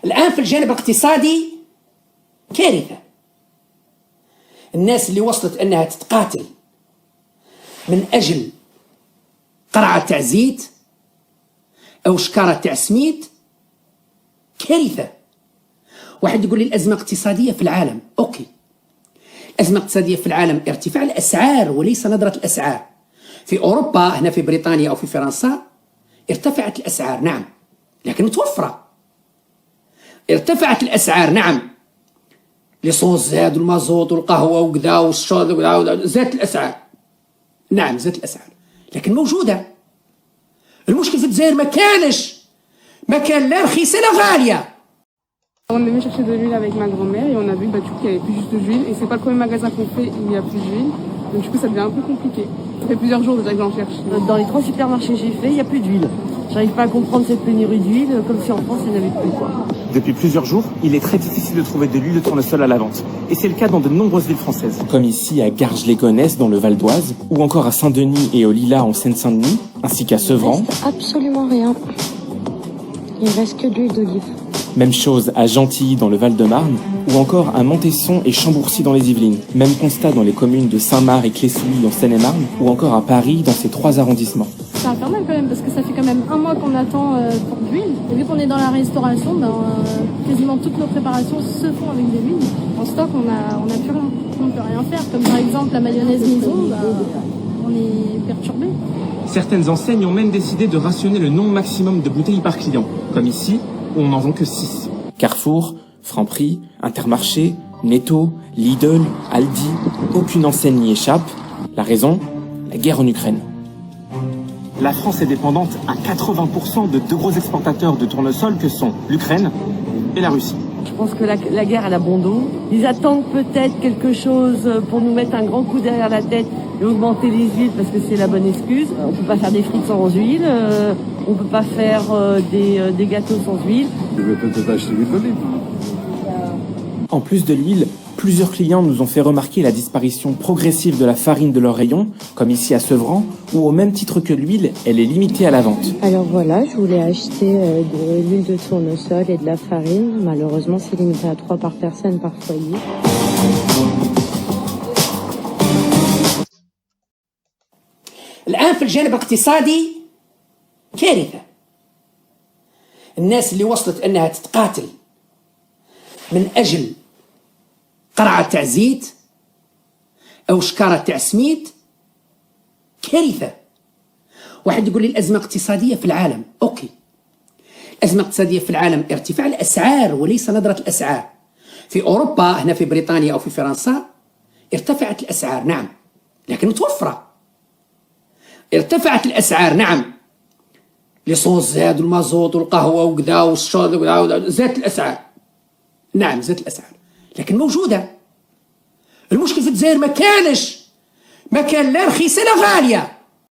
الآن في الجانب الاقتصادي كارثة. الناس اللي وصلت أنها تتقاتل من أجل قرعة تاع زيت أو شكارة تاع سميد كارثة. واحد يقول لي الأزمة الاقتصادية في العالم، أوكي، الأزمة الاقتصادية في العالم ارتفاع الأسعار وليس نظرة الأسعار. في أوروبا هنا في بريطانيا أو في فرنسا ارتفعت الأسعار نعم، لكن متوفرة. ارتفعت الأسعار نعم، ليسونس زاد والمازوت والقهوة وكذا والشرب وكذا، زادت الأسعار نعم، زادت الأسعار لكن موجودة. المشكل في الجزائر ما كان لا رخيصة لا غالية. On est venu chercher de l'huile avec ma grand-mère et on a vu du coup qu'il n'y avait plus juste d'huile et c'est pas le premier magasin qu'on fait où il n'y a plus d'huile, donc du coup ça devient un peu compliqué. Ça fait plusieurs jours déjà que j'en cherche. Dans les 3 supermarchés que j'ai fait, il n'y a plus d'huile. J'arrive pas à comprendre cette pénurie d'huile, comme si en France il n'y en avait plus quoi. Depuis plusieurs jours, il est très difficile de trouver de l'huile de tournesol à la vente. Et c'est le cas dans de nombreuses villes françaises. Comme ici à Garges-les-Gonesse dans le Val d'Oise, ou encore à Saint-Denis et au Lilas en Seine-Saint-Denis, ainsi qu'à Sevran. Il reste absolument rien. Il reste que de l'huile d'olive. Même chose à Gentilly dans le Val-de-Marne, ou encore à Montesson et Chambourcy dans les Yvelines. Même constat dans les communes de Saint-Marc et Clé-Souilly en Seine-et-Marne, ou encore à Paris dans ces 3 arrondissements. C'est infernal quand même parce que ça fait quand même un mois qu'on attend pour de l'huile. Et vu qu'on est dans la restauration, quasiment toutes nos préparations se font avec de l'huile. En stock, on a plus rien. On ne peut rien faire. Comme par exemple la mayonnaise maison, on est perturbé. Certaines enseignes ont même décidé de rationner le nombre maximum de bouteilles par client, comme ici, où on n'en vend que 6. Carrefour, Franprix, Intermarché, Netto, Lidl, Aldi, aucune enseigne n'y échappe. La raison, la guerre en Ukraine. La France est dépendante à 80% de 2 gros exportateurs de tournesol que sont l'Ukraine et la Russie. Je pense que la guerre elle a bon dos. Ils attendent peut-être quelque chose pour nous mettre un grand coup derrière la tête et augmenter les huiles parce que c'est la bonne excuse. On peut pas faire des frites sans huile, on peut pas faire des gâteaux sans huile. Je vais peut-être acheter l'huile d'olive. En plus de l'huile, plusieurs clients nous ont fait remarquer la disparition progressive de la farine de leur rayon, comme ici à Sevran, où au même titre que l'huile, elle est limitée à la vente. Alors voilà, je voulais acheter de l'huile de tournesol et de la farine. Malheureusement, c'est limité à 3 par personne par foyer. الآن في الجانب الاقتصادي كارثة. الناس اللي وصلت أنها تتقاتل من أجل قرعة تاع زيت أو شكارة تاع سميد كارثة. واحد يقول لي الأزمة الاقتصادية في العالم، أوكي، الأزمة الاقتصادية في العالم ارتفاع الأسعار وليس نظرة الأسعار. في أوروبا هنا في بريطانيا أو في فرنسا ارتفعت الأسعار نعم، لكن متوفرة. ارتفعت الأسعار نعم، ليسونس زاد والمازوت والقهوة وكذا والشرب وكذا، زادت الأسعار نعم، زادت الأسعار لكن موجودة. المشكل في الجزائر ما كان لا رخيصة لا غالية.